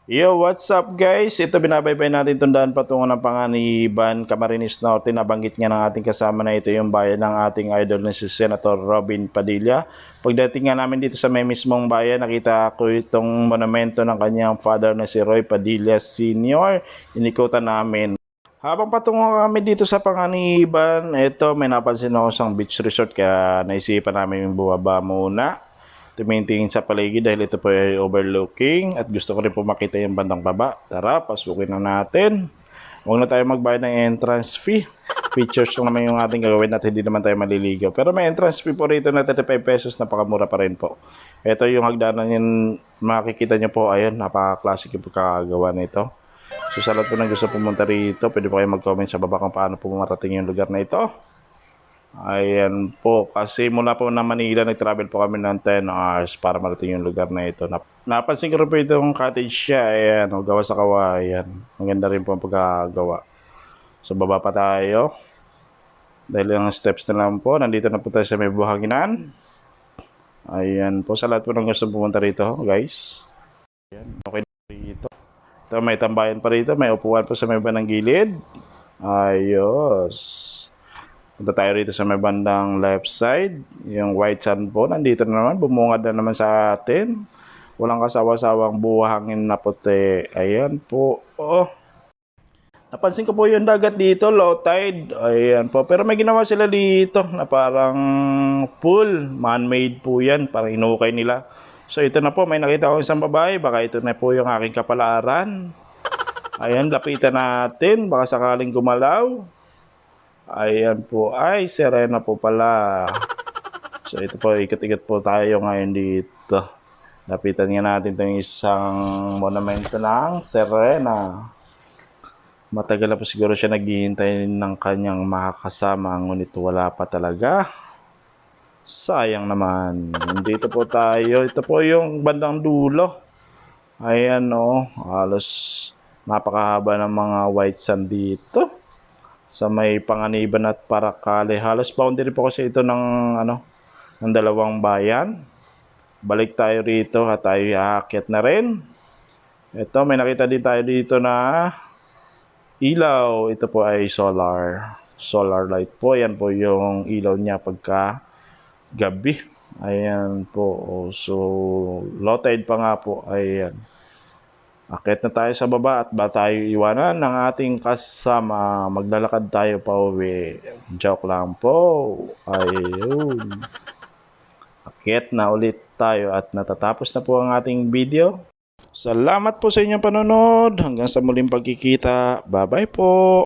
Yo, what's up guys? Ito binabaybay natin tundaan patungo ng Panganiban, Camarines Norte. Nabanggit nga ng ating kasama na ito yung bayan ng ating idol na si Senator Robin Padilla. Pagdating nga namin dito sa may mismong bayan, nakita ko itong monumento ng kanyang father na si Roy Padilla Sr. Inikutan namin. Habang patungo kami dito sa Panganiban, ito may napansin ako sa beach resort kaya naisipan namin yung bumaba muna. Tumitingin sa paligid dahil ito po ay overlooking at gusto ko rin po makita yung bandang baba. Tara, pasukin na natin. Huwag na tayo magbayad ng entrance fee. Features lang naman yung ating gagawin at hindi naman tayo maliligaw. Pero may entrance fee po rito na 35 pesos, napakamura pa rin po. Ito yung hagdanan yun, makikita nyo po, ayun, napaka-classic yung pagkakagawa nito. So sa lahat po na gusto pumunta rito, pwede po kayo mag-comment sa baba kung paano po marating yung lugar na ito. Ayan po, kasi mula po na Manila, nag-travel po kami ng 10 hours para marating yung lugar na ito. Napansin ko rin po itong cottage siya, ayan, gawa sa kawayan. Maganda rin po ang pagkagawa. So baba pa tayo. Dahil yung steps na lang po, nandito na po tayo sa may buhanginan. Ayan po, sa lahat po ng gusto pumunta rito, guys. Ayan, okay na rito. Ito, may tambayan pa rito, may upuan po sa may bandang gilid. Ayos. Punta tayo rito sa may bandang left side. Yung white sand po, nandito na naman. Bumungad na naman sa atin. Walang kasawa-sawang buhangin na puti. Ayan po. Oh. Napansin ko po yung dagat dito, low tide. Ayan po. Pero may ginawa sila dito na parang pool. Man-made po yan. Parang inukay nila. So ito na po, may nakita ko isang babae. Baka ito na po yung aking kapalaran. Ayan, lapitan natin. Baka sakaling gumalaw. Ayan po, ay Serena po pala. So ito po, ikot-ikot po tayo ngayon dito. Lapitan nga natin itong isang monumento ng Serena. Matagal na po siguro siya naghihintay ng kanyang makakasama, ngunit wala pa talaga. Sayang naman. Dito po tayo. Ito po yung bandang dulo. Ayan o, halos napakahaba ng mga white sand dito. Sa may Panganiban at Paracale. Halos boundary po kasi ito ng ng dalawang bayan. Balik tayo rito at tayo aakyat na rin. Ito, may nakita din tayo dito na ilaw. Ito po ay solar. Solar light po. Yan po yung ilaw niya pagka gabi. Ayan po. So, low tide pa nga po. Ayan. Akit na tayo sa baba at ba tayo iwanan ng ating kasama. Maglalakad tayo pa uwi. Joke lang po. Ayun. Akit na ulit tayo at natatapos na po ang ating video. Salamat po sa inyong panonood. Hanggang sa muling pagkikita. Bye bye po.